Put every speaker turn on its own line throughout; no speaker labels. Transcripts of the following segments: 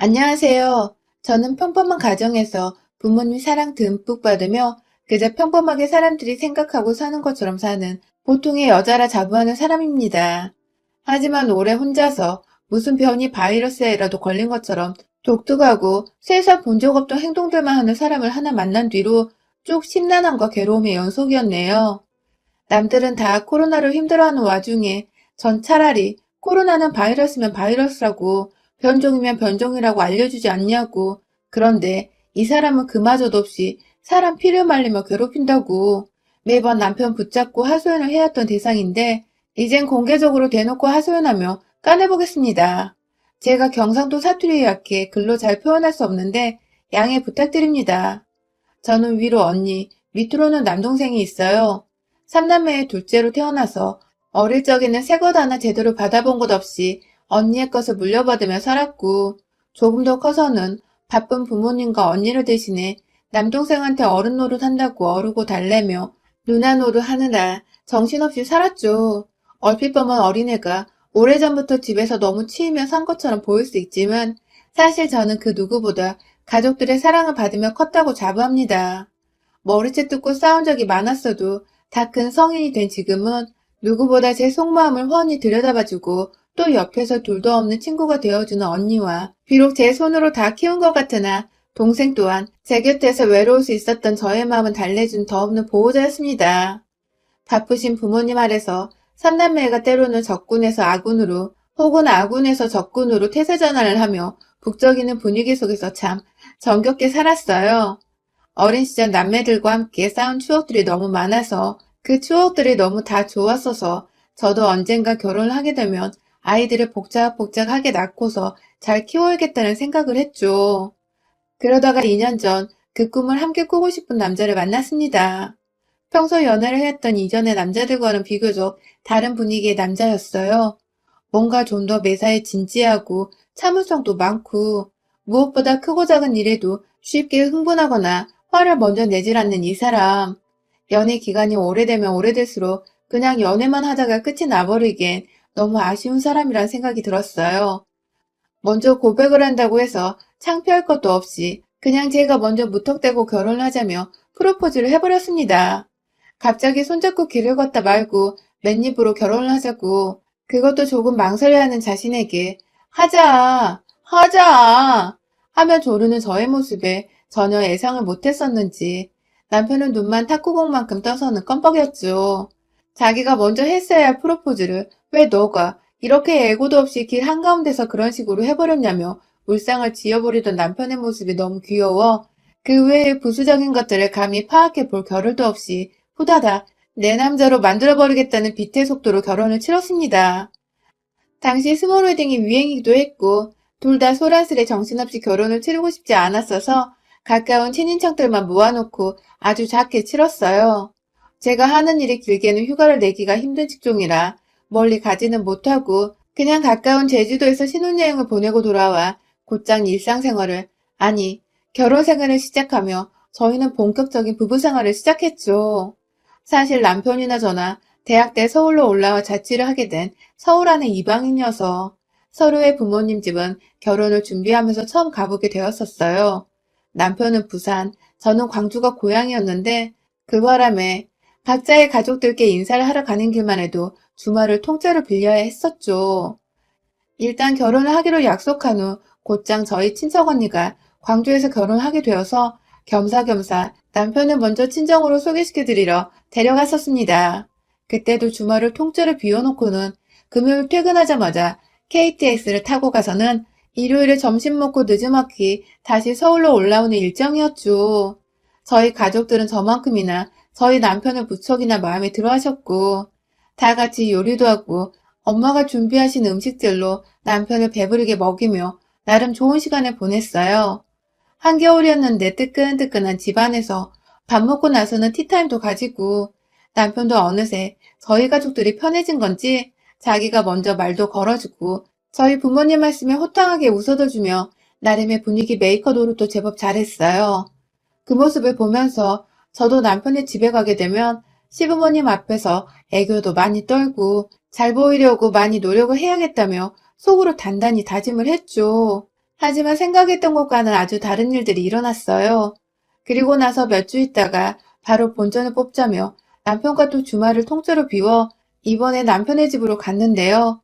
안녕하세요. 저는 평범한 가정에서 부모님 사랑 듬뿍 받으며 그저 평범하게 사람들이 생각하고 사는 것처럼 사는 보통의 여자라 자부하는 사람입니다. 하지만 오래 혼자서 무슨 병이 바이러스에라도 걸린 것처럼 독특하고 세상 본 적 없던 행동들만 하는 사람을 하나 만난 뒤로 쭉 심란함과 괴로움의 연속이었네요. 남들은 다 코로나로 힘들어하는 와중에 전 차라리 코로나는 바이러스면 바이러스라고 변종이면 변종이라고 알려주지 않냐고. 그런데 이 사람은 그마저도 없이 사람 피를 말리며 괴롭힌다고. 매번 남편 붙잡고 하소연을 해왔던 대상인데 이젠 공개적으로 대놓고 하소연하며 까내보겠습니다. 제가 경상도 사투리에 약해 글로 잘 표현할 수 없는데 양해 부탁드립니다. 저는 위로 언니, 밑으로는 남동생이 있어요. 삼남매의 둘째로 태어나서 어릴 적에는 새것 하나 제대로 받아본 것 없이 언니의 것을 물려받으며 살았고, 조금 더 커서는 바쁜 부모님과 언니를 대신해 남동생한테 어른 노릇 한다고 어르고 달래며 누나 노릇 하느라 정신없이 살았죠. 얼핏 보면 어린애가 오래전부터 집에서 너무 치이며 산 것처럼 보일 수 있지만 사실 저는 그 누구보다 가족들의 사랑을 받으며 컸다고 자부합니다. 머리채 뜯고 싸운 적이 많았어도 다 큰 성인이 된 지금은 누구보다 제 속마음을 훤히 들여다봐주고 또 옆에서 둘도 없는 친구가 되어주는 언니와 비록 제 손으로 다 키운 것 같으나 동생 또한 제 곁에서 외로울 수 있었던 저의 마음은 달래준 더 없는 보호자였습니다. 바쁘신 부모님 아래서 삼남매가 때로는 적군에서 아군으로 혹은 아군에서 적군으로 태세 전환을 하며 북적이는 분위기 속에서 참 정겹게 살았어요. 어린 시절 남매들과 함께 싸운 추억들이 너무 많아서 그 추억들이 너무 다 좋았어서 저도 언젠가 결혼을 하게 되면 아이들을 복작복작하게 낳고서 잘 키워야겠다는 생각을 했죠. 그러다가 2년 전 그 꿈을 함께 꾸고 싶은 남자를 만났습니다. 평소 연애를 했던 이전의 남자들과는 비교적 다른 분위기의 남자였어요. 뭔가 좀 더 매사에 진지하고 참을성도 많고 무엇보다 크고 작은 일에도 쉽게 흥분하거나 화를 먼저 내질 않는 이 사람. 연애 기간이 오래되면 오래될수록 그냥 연애만 하다가 끝이 나버리기엔 너무 아쉬운 사람이란 생각이 들었어요. 먼저 고백을 한다고 해서 창피할 것도 없이 그냥 제가 먼저 무턱대고 결혼을 하자며 프로포즈를 해버렸습니다. 갑자기 손잡고 길을 걷다 말고 맨입으로 결혼을 하자고. 그것도 조금 망설여하는 자신에게 하자, 하자 하며 조르는 저의 모습에 전혀 예상을 못했었는지 남편은 눈만 탁구공만큼 떠서는 껌뻑였죠. 자기가 먼저 했어야 할 프로포즈를 왜 너가 이렇게 예고도 없이 길 한가운데서 그런 식으로 해버렸냐며 울상을 지어버리던 남편의 모습이 너무 귀여워 그 외의 부수적인 것들을 감히 파악해 볼 겨를도 없이 후다닥 내 남자로 만들어버리겠다는 빛의 속도로 결혼을 치렀습니다. 당시 스몰 웨딩이 유행이기도 했고 둘 다 소란스레 정신없이 결혼을 치르고 싶지 않았어서 가까운 친인척들만 모아놓고 아주 작게 치렀어요. 제가 하는 일이 길게는 휴가를 내기가 힘든 직종이라 멀리 가지는 못하고 그냥 가까운 제주도에서 신혼여행을 보내고 돌아와 곧장 일상생활을, 아니 결혼 생활을 시작하며 저희는 본격적인 부부생활을 시작했죠. 사실 남편이나 저나 대학 때 서울로 올라와 자취를 하게 된 서울 안의 이방인이어서 서로의 부모님 집은 결혼을 준비하면서 처음 가보게 되었었어요. 남편은 부산, 저는 광주가 고향이었는데 그 바람에 각자의 가족들께 인사를 하러 가는 길만 해도 주말을 통째로 빌려야 했었죠. 일단 결혼을 하기로 약속한 후 곧장 저희 친척 언니가 광주에서 결혼하게 되어서 겸사겸사 남편을 먼저 친정으로 소개시켜드리러 데려갔었습니다. 그때도 주말을 통째로 비워놓고는 금요일 퇴근하자마자 KTX를 타고 가서는 일요일에 점심 먹고 늦지막히 다시 서울로 올라오는 일정이었죠. 저희 가족들은 저만큼이나 저희 남편을 무척이나 마음에 들어 하셨고, 다 같이 요리도 하고 엄마가 준비하신 음식들로 남편을 배부르게 먹이며 나름 좋은 시간을 보냈어요. 한겨울이었는데 뜨끈뜨끈한 집안에서 밥 먹고 나서는 티타임도 가지고 남편도 어느새 저희 가족들이 편해진 건지 자기가 먼저 말도 걸어주고 저희 부모님 말씀에 호탕하게 웃어줘주며 나름의 분위기 메이커 노릇도 제법 잘했어요. 그 모습을 보면서 저도 남편의 집에 가게 되면 시부모님 앞에서 애교도 많이 떨고 잘 보이려고 많이 노력을 해야겠다며 속으로 단단히 다짐을 했죠. 하지만 생각했던 것과는 아주 다른 일들이 일어났어요. 그리고 나서 몇 주 있다가 바로 본전을 뽑자며 남편과 또 주말을 통째로 비워 이번에 남편의 집으로 갔는데요.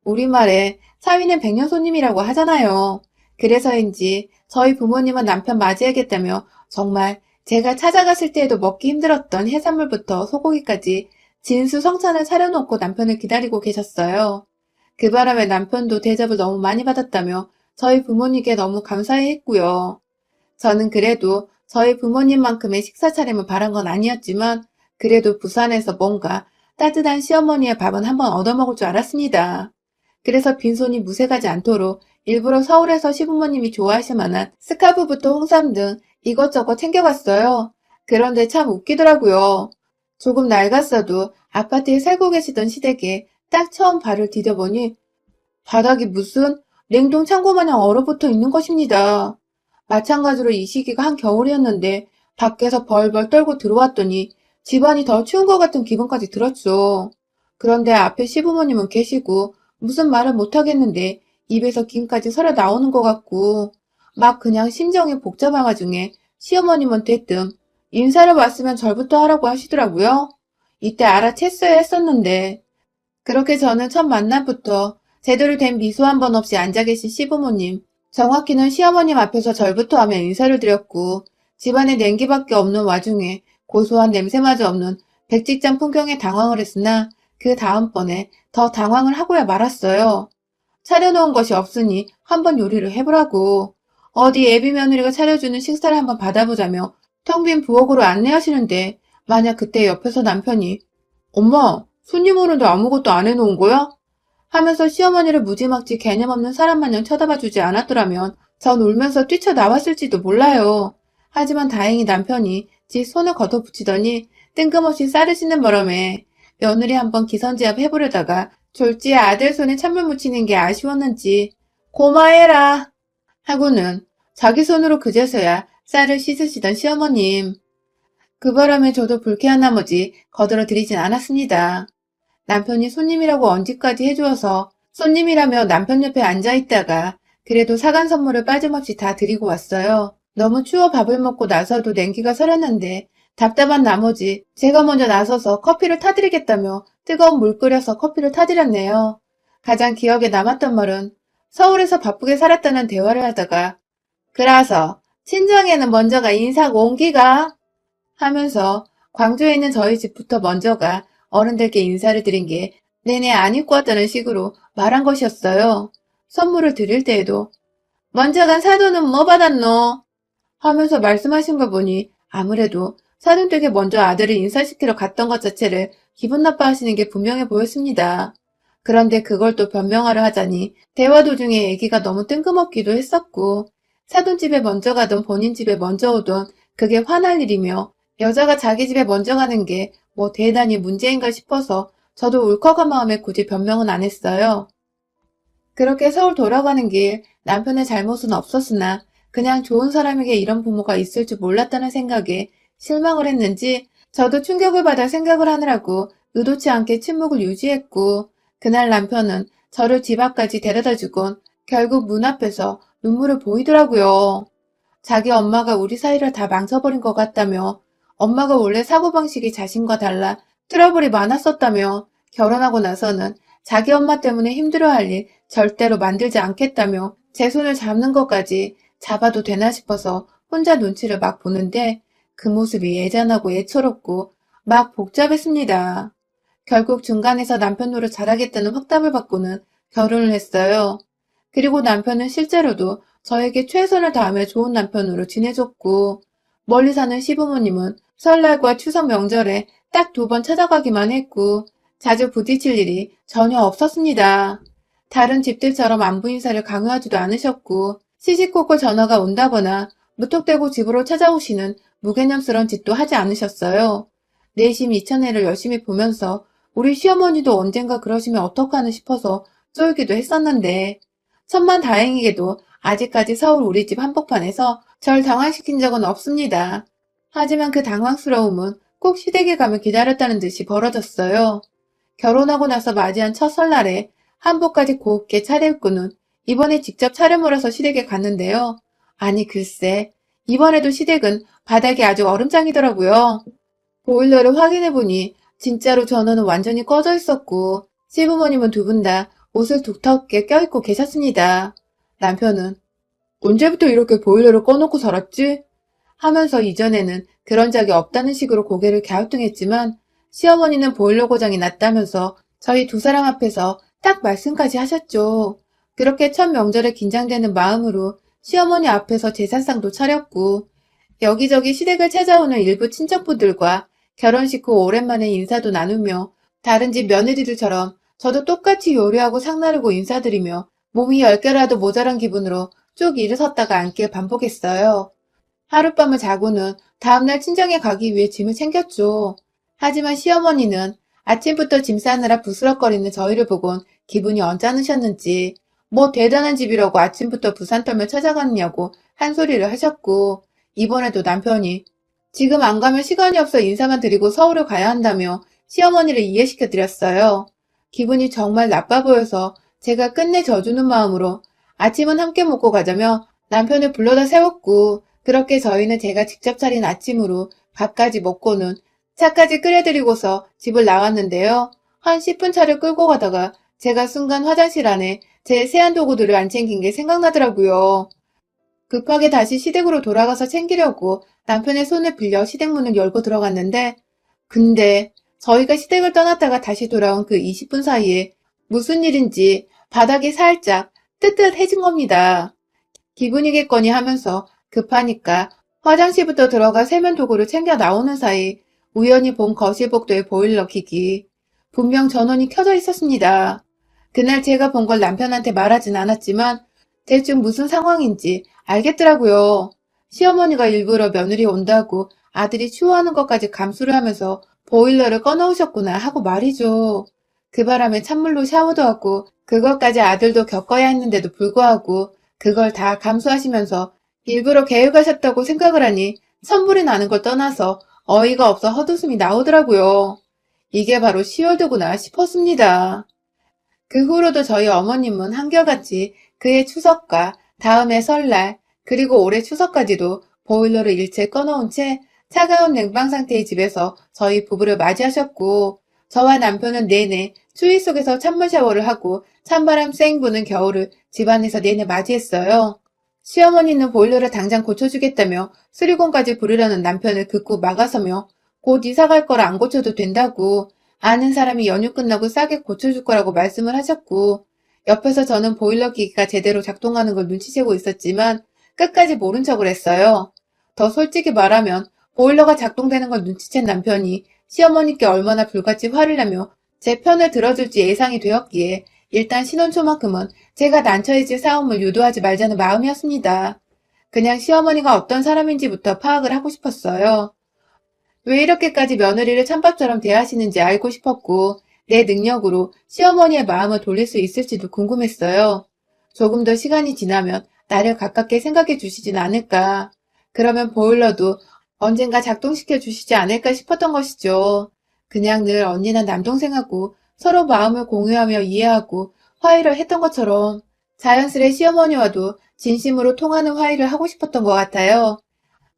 우리말에 사위는 백년손님이라고 하잖아요. 그래서인지 저희 부모님은 남편 맞이하겠다며 정말 제가 찾아갔을 때에도 먹기 힘들었던 해산물부터 소고기까지 진수성찬을 차려놓고 남편을 기다리고 계셨어요. 그 바람에 남편도 대접을 너무 많이 받았다며 저희 부모님께 너무 감사해했고요. 저는 그래도 저희 부모님만큼의 식사 차림을 바란 건 아니었지만 그래도 부산에서 뭔가 따뜻한 시어머니의 밥은 한번 얻어먹을 줄 알았습니다. 그래서 빈손이 무색하지 않도록 일부러 서울에서 시부모님이 좋아하실 만한 스카프부터 홍삼 등 이것저것 챙겨갔어요. 그런데 참 웃기더라고요. 조금 낡았어도 아파트에 살고 계시던 시댁에 딱 처음 발을 디뎌보니 바닥이 무슨 냉동 창고 마냥 얼어붙어 있는 것입니다. 마찬가지로 이 시기가 한겨울이었는데 밖에서 벌벌 떨고 들어왔더니 집안이 더 추운 것 같은 기분까지 들었죠. 그런데 앞에 시부모님은 계시고 무슨 말을 못하겠는데 입에서 김까지 서려 나오는 것 같고 막 그냥 심정이 복잡한 와중에 시어머님은 대뜸 인사를 왔으면 절부터 하라고 하시더라고요. 이때 알아챘어야 했었는데 그렇게 저는 첫 만남부터 제대로 된 미소 한 번 없이 앉아 계신 시부모님, 정확히는 시어머님 앞에서 절부터 하며 인사를 드렸고 집안에 냉기밖에 없는 와중에 고소한 냄새마저 없는 백직장 풍경에 당황을 했으나 그 다음번에 더 당황을 하고야 말았어요. 차려놓은 것이 없으니 한번 요리를 해보라고. 어디 애비 며느리가 차려주는 식사를 한번 받아보자며 텅 빈 부엌으로 안내하시는데 만약 그때 옆에서 남편이 엄마, 손님 오는데 아무것도 안 해놓은 거야? 하면서 시어머니를 무지막지 개념 없는 사람 마냥 쳐다봐주지 않았더라면 전 울면서 뛰쳐나왔을지도 몰라요. 하지만 다행히 남편이 지 손을 걷어붙이더니 뜬금없이 쌀을 씻는 바람에 며느리 한번 기선제압 해보려다가 졸지에 아들 손에 찬물 묻히는 게 아쉬웠는지 고마해라 하고는 자기 손으로 그제서야 쌀을 씻으시던 시어머님. 그 바람에 저도 불쾌한 나머지 거들어 드리진 않았습니다. 남편이 손님이라고 언제까지 해주어서 손님이라며 남편 옆에 앉아있다가 그래도 사간 선물을 빠짐없이 다 드리고 왔어요. 너무 추워 밥을 먹고 나서도 냉기가 서렸는데 답답한 나머지 제가 먼저 나서서 커피를 타드리겠다며 뜨거운 물 끓여서 커피를 타드렸네요. 가장 기억에 남았던 말은 서울에서 바쁘게 살았다는 대화를 하다가 그래서 친정에는 먼저가 인사고 옹기가 하면서 광주에 있는 저희 집부터 먼저가 어른들께 인사를 드린 게 내내 안 입고 왔다는 식으로 말한 것이었어요. 선물을 드릴 때에도 먼저 간 사돈은 뭐 받았노? 하면서 말씀하신 걸 보니 아무래도 사돈댁에 먼저 아들을 인사시키러 갔던 것 자체를 기분 나빠하시는 게 분명해 보였습니다. 그런데 그걸 또 변명하려 하자니 대화 도중에 얘기가 너무 뜬금없기도 했었고 사돈집에 먼저 가던 본인 집에 먼저 오던 그게 화날 일이며 여자가 자기 집에 먼저 가는 게 뭐 대단히 문제인가 싶어서 저도 울컥한 마음에 굳이 변명은 안 했어요. 그렇게 서울 돌아가는 길 남편의 잘못은 없었으나 그냥 좋은 사람에게 이런 부모가 있을 줄 몰랐다는 생각에 실망을 했는지 저도 충격을 받아 생각을 하느라고 의도치 않게 침묵을 유지했고 그날 남편은 저를 집 앞까지 데려다주곤 결국 문 앞에서 눈물을 보이더라고요. 자기 엄마가 우리 사이를 다 망쳐버린 것 같다며 엄마가 원래 사고방식이 자신과 달라 트러블이 많았었다며 결혼하고 나서는 자기 엄마 때문에 힘들어할 일 절대로 만들지 않겠다며 제 손을 잡는 것까지 잡아도 되나 싶어서 혼자 눈치를 막 보는데 그 모습이 애잔하고 애처롭고 막 복잡했습니다. 결국 중간에서 남편 노릇 잘하겠다는 확답을 받고는 결혼을 했어요. 그리고 남편은 실제로도 저에게 최선을 다하며 좋은 남편으로 지내줬고 멀리 사는 시부모님은 설날과 추석 명절에 딱 2번 찾아가기만 했고 자주 부딪힐 일이 전혀 없었습니다. 다른 집들처럼 안부 인사를 강요하지도 않으셨고 시시콜콜 전화가 온다거나 무턱대고 집으로 찾아오시는 무개념스러운 짓도 하지 않으셨어요. 내심 이천애를 열심히 보면서 우리 시어머니도 언젠가 그러시면 어떡하나 싶어서 쫄기도 했었는데 천만다행히게도 아직까지 서울 우리 집 한복판에서 절 당황시킨 적은 없습니다. 하지만 그 당황스러움은 꼭 시댁에 가면 기다렸다는 듯이 벌어졌어요. 결혼하고 나서 맞이한 첫 설날에 한복까지 곱게 차려입고는 이번에 직접 차를 몰아서 시댁에 갔는데요. 아니 글쎄, 이번에도 시댁은 바닥이 아주 얼음장이더라고요. 보일러를 확인해보니 진짜로 전원은 완전히 꺼져 있었고 시부모님은 두 분 다 옷을 두텁게 껴입고 계셨습니다. 남편은 언제부터 이렇게 보일러를 꺼놓고 살았지? 하면서 이전에는 그런 적이 없다는 식으로 고개를 갸우뚱했지만 시어머니는 보일러 고장이 났다면서 저희 두 사람 앞에서 딱 말씀까지 하셨죠. 그렇게 첫 명절에 긴장되는 마음으로 시어머니 앞에서 제사상도 차렸고 여기저기 시댁을 찾아오는 일부 친척분들과 결혼식 후 오랜만에 인사도 나누며 다른 집 며느리들처럼 저도 똑같이 요리하고 상 나르고 인사드리며 몸이 10개라도 모자란 기분으로 쭉 일어섰다가 앉길 반복했어요. 하룻밤을 자고는 다음날 친정에 가기 위해 짐을 챙겼죠. 하지만 시어머니는 아침부터 짐 싸느라 부스럭거리는 저희를 보곤 기분이 언짢으셨는지 뭐 대단한 집이라고 아침부터 부산 떨며 찾아갔냐고 한 소리를 하셨고 이번에도 남편이 지금 안 가면 시간이 없어 인사만 드리고 서울을 가야 한다며 시어머니를 이해시켜 드렸어요. 기분이 정말 나빠 보여서 제가 끝내 져주는 마음으로 아침은 함께 먹고 가자며 남편을 불러다 세웠고 그렇게 저희는 제가 직접 차린 아침으로 밥까지 먹고는 차까지 끓여드리고서 집을 나왔는데요. 한 10분 차를 끌고 가다가 제가 순간 화장실 안에 제 세안 도구들을 안 챙긴 게 생각나더라고요. 급하게 다시 시댁으로 돌아가서 챙기려고 남편의 손을 빌려 시댁 문을 열고 들어갔는데 근데 저희가 시댁을 떠났다가 다시 돌아온 그 20분 사이에 무슨 일인지 바닥이 살짝 뜨뜻해진 겁니다. 기분이겠거니 하면서 급하니까 화장실부터 들어가 세면 도구를 챙겨 나오는 사이 우연히 본 거실 복도의 보일러 기기. 분명 전원이 켜져 있었습니다. 그날 제가 본 걸 남편한테 말하진 않았지만 대충 무슨 상황인지 알겠더라고요. 시어머니가 일부러 며느리 온다고 아들이 추워하는 것까지 감수를 하면서 보일러를 꺼놓으셨구나 하고 말이죠. 그 바람에 찬물로 샤워도 하고 그것까지 아들도 겪어야 했는데도 불구하고 그걸 다 감수하시면서 일부러 계획하셨다고 생각을 하니 선물이 나는 걸 떠나서 어이가 없어 헛웃음이 나오더라고요. 이게 바로 시월드구나 싶었습니다. 그 후로도 저희 어머님은 한결같이 그해 추석과 다음해 설날 그리고 올해 추석까지도 보일러를 일체 꺼놓은 채 차가운 냉방 상태의 집에서 저희 부부를 맞이하셨고 저와 남편은 내내 추위 속에서 찬물 샤워를 하고 찬바람 쌩 부는 겨울을 집안에서 내내 맞이했어요. 시어머니는 보일러를 당장 고쳐주겠다며 수리공까지 부르려는 남편을 극구 막아서며 곧 이사 갈 거라 안 고쳐도 된다고 아는 사람이 연휴 끝나고 싸게 고쳐줄 거라고 말씀을 하셨고 옆에서 저는 보일러 기기가 제대로 작동하는 걸 눈치채고 있었지만 끝까지 모른 척을 했어요. 더 솔직히 말하면 보일러가 작동되는 걸 눈치챈 남편이 시어머니께 얼마나 불같이 화를 내며 제 편을 들어줄지 예상이 되었기에 일단 신혼 초만큼은 제가 난처해질 싸움을 유도하지 말자는 마음이었습니다. 그냥 시어머니가 어떤 사람인지부터 파악을 하고 싶었어요. 왜 이렇게까지 며느리를 찬밥처럼 대하시는지 알고 싶었고 내 능력으로 시어머니의 마음을 돌릴 수 있을지도 궁금했어요. 조금 더 시간이 지나면 나를 가깝게 생각해 주시진 않을까. 그러면 보일러도 언젠가 작동시켜 주시지 않을까 싶었던 것이죠. 그냥 늘 언니나 남동생하고 서로 마음을 공유하며 이해하고 화해를 했던 것처럼 자연스레 시어머니와도 진심으로 통하는 화해를 하고 싶었던 것 같아요.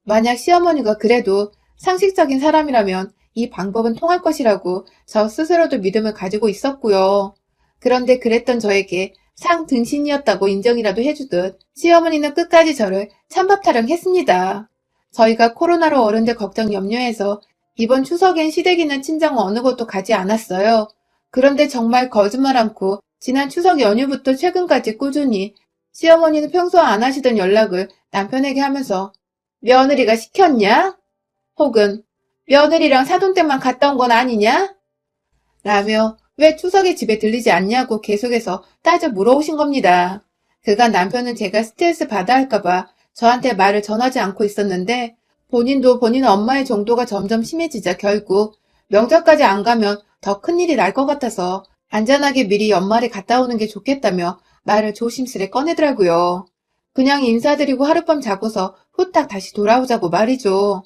만약 시어머니가 그래도 상식적인 사람이라면 이 방법은 통할 것이라고 저 스스로도 믿음을 가지고 있었고요. 그런데 그랬던 저에게 상등신이었다고 인정이라도 해주듯 시어머니는 끝까지 저를 찬밥 타령했습니다. 저희가 코로나로 어른들 걱정 염려해서 이번 추석엔 시댁이나 친정 어느 곳도 가지 않았어요. 그런데 정말 거짓말 않고 지난 추석 연휴부터 최근까지 꾸준히 시어머니는 평소 안 하시던 연락을 남편에게 하면서 며느리가 시켰냐? 혹은 며느리랑 사돈 댁만 갔다 온 건 아니냐? 라며 왜 추석에 집에 들리지 않냐고 계속해서 따져 물어오신 겁니다. 그간 남편은 제가 스트레스 받아 할까봐 저한테 말을 전하지 않고 있었는데 본인도 본인 엄마의 정도가 점점 심해지자 결국 명절까지 안 가면 더 큰일이 날 것 같아서 안전하게 미리 연말에 갔다 오는 게 좋겠다며 말을 조심스레 꺼내더라고요. 그냥 인사드리고 하룻밤 자고서 후딱 다시 돌아오자고 말이죠.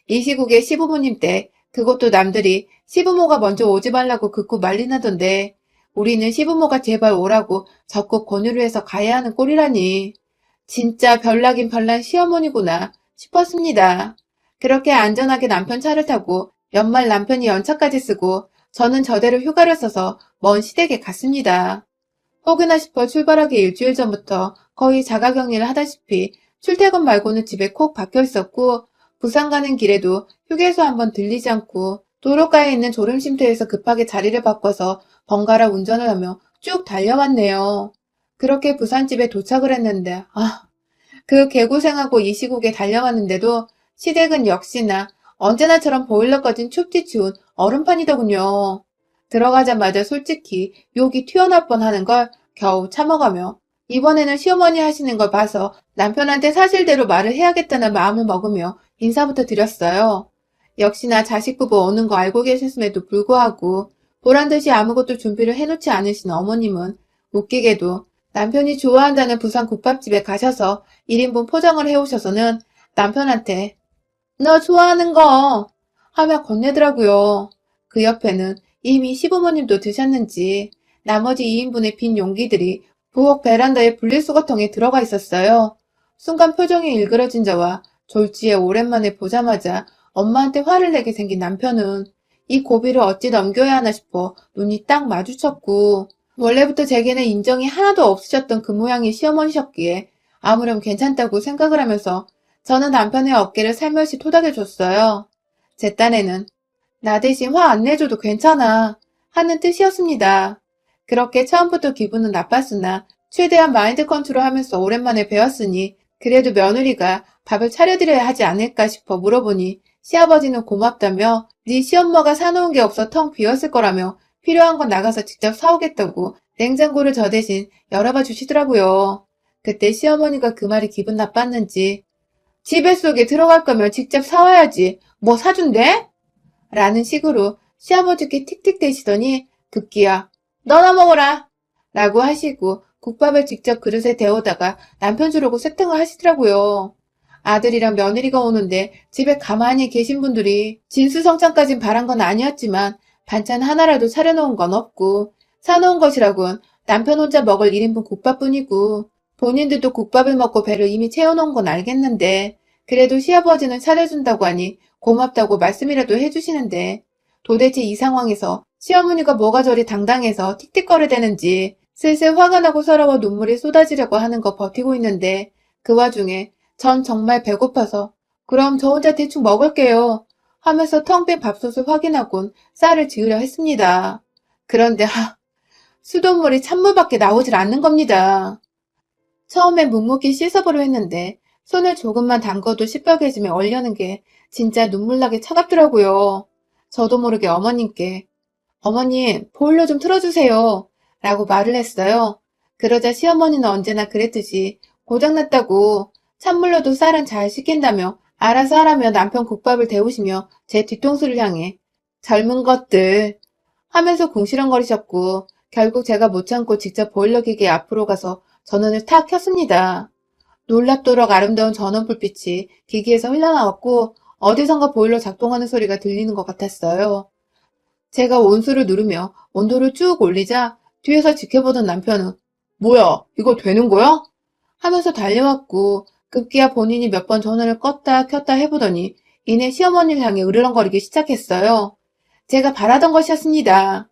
이 시국에 시부모님 때 그것도 남들이 시부모가 먼저 오지 말라고 극구 난리 나던데 우리는 시부모가 제발 오라고 적극 권유를 해서 가야 하는 꼴이라니. 진짜 별나긴 별난 시어머니구나 싶었습니다. 그렇게 안전하게 남편 차를 타고 연말 남편이 연차까지 쓰고 저는 저대로 휴가를 써서 먼 시댁에 갔습니다. 혹여나 싶어 출발하기 일주일 전부터 거의 자가격리를 하다시피 출퇴근 말고는 집에 콕 박혀 있었고 부산 가는 길에도 휴게소 한번 들리지 않고 도로가에 있는 졸음쉼터에서 급하게 자리를 바꿔서 번갈아 운전을 하며 쭉 달려왔네요. 그렇게 부산집에 도착을 했는데 그 개고생하고 이 시국에 달려왔는데도 시댁은 역시나 언제나처럼 보일러 꺼진 춥디 추운 얼음판이더군요. 들어가자마자 솔직히 욕이 튀어나올 뻔하는 걸 겨우 참아가며 이번에는 시어머니 하시는 걸 봐서 남편한테 사실대로 말을 해야겠다는 마음을 먹으며 인사부터 드렸어요. 역시나 자식 부부 오는 거 알고 계셨음에도 불구하고 보란듯이 아무것도 준비를 해놓지 않으신 어머님은 웃기게도 남편이 좋아한다는 부산 국밥집에 가셔서 1인분 포장을 해오셔서는 남편한테 너 좋아하는 거 하며 건네더라고요. 그 옆에는 이미 시부모님도 드셨는지 나머지 2인분의 빈 용기들이 부엌 베란다의 분리수거통에 들어가 있었어요. 순간 표정이 일그러진 저와 졸지에 오랜만에 보자마자 엄마한테 화를 내게 생긴 남편은 이 고비를 어찌 넘겨야 하나 싶어 눈이 딱 마주쳤고 원래부터 제게는 인정이 하나도 없으셨던 그 모양의 시어머니셨기에 아무렴 괜찮다고 생각을 하면서 저는 남편의 어깨를 살며시 토닥여줬어요. 제 딴에는 나 대신 화 안 내줘도 괜찮아 하는 뜻이었습니다. 그렇게 처음부터 기분은 나빴으나 최대한 마인드 컨트롤하면서 오랜만에 배웠으니 그래도 며느리가 밥을 차려드려야 하지 않을까 싶어 물어보니 시아버지는 고맙다며 네 시엄마가 사놓은 게 없어 텅 비었을 거라며 필요한 건 나가서 직접 사오겠다고 냉장고를 저 대신 열어봐 주시더라고요. 그때 시어머니가 그 말이 기분 나빴는지 집에 속에 들어갈 거면 직접 사와야지 뭐 사준대? 라는 식으로 시아버지께 틱틱대시더니 급기야 너나 먹어라 라고 하시고 국밥을 직접 그릇에 데워다가 남편 주려고 세팅을 하시더라고요. 아들이랑 며느리가 오는데 집에 가만히 계신 분들이 진수성찬까진 바란 건 아니었지만 반찬 하나라도 차려놓은 건 없고 사놓은 것이라곤 남편 혼자 먹을 1인분 국밥뿐이고 본인들도 국밥을 먹고 배를 이미 채워놓은 건 알겠는데 그래도 시아버지는 차려준다고 하니 고맙다고 말씀이라도 해주시는데 도대체 이 상황에서 시어머니가 뭐가 저리 당당해서 틱틱거리대는지 슬슬 화가 나고 서러워 눈물이 쏟아지려고 하는 거 버티고 있는데 그 와중에 전 정말 배고파서 그럼 저 혼자 대충 먹을게요 하면서 텅 빈 밥솥을 확인하곤 쌀을 지으려 했습니다. 그런데 수돗물이 찬물밖에 나오질 않는 겁니다. 처음엔 묵묵히 씻어보려 했는데 손을 조금만 담궈도 시뻘개지며 얼려는 게 진짜 눈물나게 차갑더라고요. 저도 모르게 어머님께 어머님 보일러 좀 틀어주세요 라고 말을 했어요. 그러자 시어머니는 언제나 그랬듯이 고장났다고 찬물로도 쌀은 잘 식힌다며 알아서 하라며 남편 국밥을 데우시며 제 뒤통수를 향해 젊은 것들 하면서 궁시렁거리셨고 결국 제가 못 참고 직접 보일러 기계 앞으로 가서 전원을 탁 켰습니다. 놀랍도록 아름다운 전원 불빛이 기기에서 흘러나왔고 어디선가 보일러 작동하는 소리가 들리는 것 같았어요. 제가 온수를 누르며 온도를 쭉 올리자 뒤에서 지켜보던 남편은 뭐야 이거 되는 거야? 하면서 달려왔고 급기야 본인이 몇 번 전원을 껐다 켰다 해보더니 이내 시어머니를 향해 으르렁거리기 시작했어요. 제가 바라던 것이었습니다.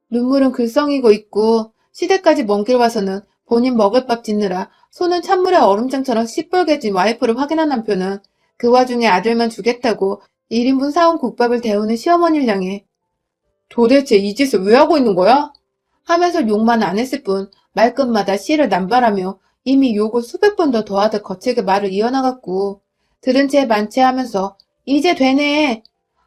눈물은 글썽이고 있고 시댁까지 먼 길 와서는 본인 먹을 밥 짓느라 손은 찬물에 얼음장처럼 시뻘개진 와이프를 확인한 남편은 그 와중에 아들만 주겠다고 1인분 사온 국밥을 데우는 시어머니를 향해 도대체 이 짓을 왜 하고 있는 거야? 하면서 욕만 안 했을 뿐 말끝마다 씨를 남발하며 이미 욕을 수백 번 더 더하듯 거칠게 말을 이어나갔고 들은 채 만취하면서 이제 되네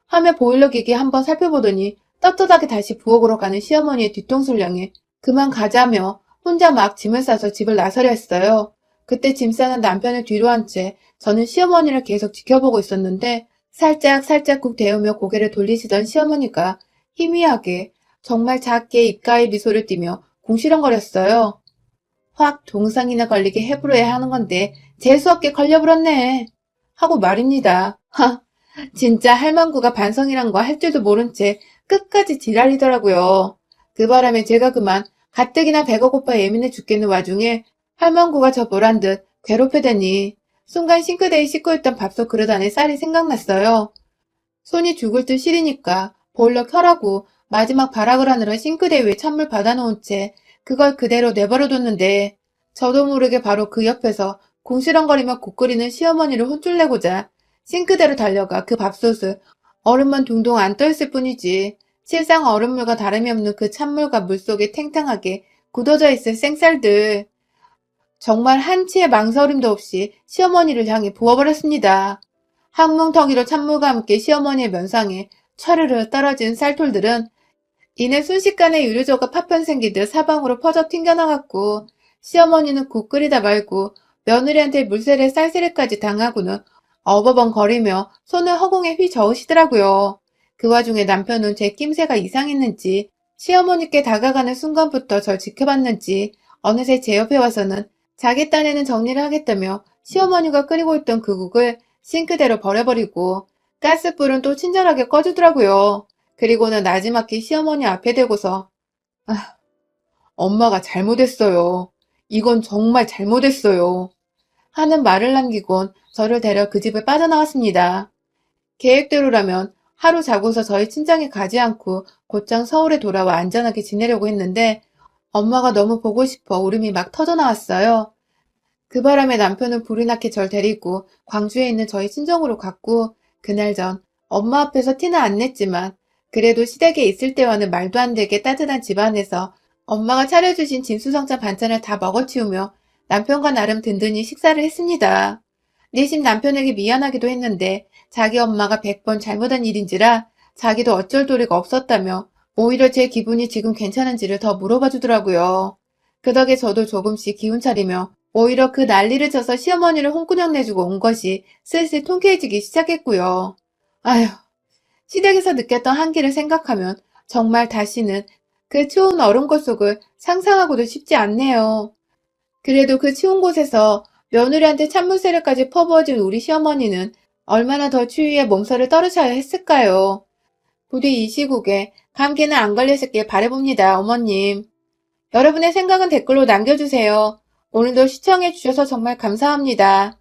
하며 보일러 기기 한번 살펴보더니 떳떳하게 다시 부엌으로 가는 시어머니의 뒤통수를 향해 그만 가자며 혼자 막 짐을 싸서 집을 나서려 했어요. 그때 짐 싸는 남편을 뒤로 한 채 저는 시어머니를 계속 지켜보고 있었는데 살짝국 데우며 고개를 돌리시던 시어머니가 희미하게 정말 작게 입가에 미소를 띠며 궁시렁거렸어요. 확 동상이나 걸리게 해부려야 하는 건데 재수없게 걸려버렸네 하고 말입니다. 진짜 할망구가 반성이란 거 할 줄도 모른 채 끝까지 지랄이더라고요. 그 바람에 제가 그만 가뜩이나 배가 고파 예민해 죽겠는 와중에 할망구가 저 보란 듯 괴롭히더니 순간 싱크대에 씻고 있던 밥솥 그릇 안에 쌀이 생각났어요. 손이 죽을 듯 시리니까 보일러 켜라고 마지막 발악을 하느라 싱크대 위에 찬물 받아놓은 채 그걸 그대로 내버려뒀는데 저도 모르게 바로 그 옆에서 궁시렁거리며 국 끓이는 시어머니를 혼쭐내고자 싱크대로 달려가 그 밥솥을 얼음만 둥둥 안 떠있을 뿐이지 실상 얼음물과 다름이 없는 그 찬물과 물속에 탱탱하게 굳어져 있을 생쌀들. 정말 한치의 망설임도 없이 시어머니를 향해 부어버렸습니다. 항문텅이로 찬물과 함께 시어머니의 면상에 차르르 떨어진 쌀톨들은 이내 순식간에 유리조가 파편 생기듯 사방으로 퍼져 튕겨나갔고 시어머니는 국 끓이다 말고 며느리한테 물세례 쌀세례까지 당하고는 어버벙거리며 손을 허공에 휘저으시더라고요. 그 와중에 남편은 제 낌새가 이상했는지 시어머니께 다가가는 순간부터 절 지켜봤는지 어느새 제 옆에 와서는 자기 딴에는 정리를 하겠다며 시어머니가 끓이고 있던 그 국을 싱크대로 버려버리고 가스불은 또 친절하게 꺼주더라고요. 그리고는 나지막히 시어머니 앞에 대고서 아, 엄마가 잘못했어요. 이건 정말 잘못했어요. 하는 말을 남기곤 저를 데려 그 집을 빠져나왔습니다. 계획대로라면 하루 자고서 저희 친정에 가지 않고 곧장 서울에 돌아와 안전하게 지내려고 했는데 엄마가 너무 보고 싶어 울음이 막 터져나왔어요. 그 바람에 남편은 불이 나게 절 데리고 광주에 있는 저희 친정으로 갔고 그날 전 엄마 앞에서 티는 안 냈지만 그래도 시댁에 있을 때와는 말도 안 되게 따뜻한 집안에서 엄마가 차려주신 진수성찬 반찬을 다 먹어치우며 남편과 나름 든든히 식사를 했습니다. 내심 남편에게 미안하기도 했는데 자기 엄마가 100번 잘못한 일인지라 자기도 어쩔 도리가 없었다며 오히려 제 기분이 지금 괜찮은지를 더 물어봐 주더라고요. 그 덕에 저도 조금씩 기운 차리며 오히려 그 난리를 쳐서 시어머니를 홍구녕 내주고 온 것이 슬슬 통쾌해지기 시작했고요. 아휴, 시댁에서 느꼈던 한기를 생각하면 정말 다시는 그 추운 얼음골 속을 상상하고도 싶지 않네요. 그래도 그 추운 곳에서 며느리한테 찬물세례까지 퍼부어진 우리 시어머니는 얼마나 더 추위에 몸살을 떨으셔야 했을까요? 부디 이 시국에 감기는 안 걸리셨길 바라봅니다, 어머님. 여러분의 생각은 댓글로 남겨주세요. 오늘도 시청해주셔서 정말 감사합니다.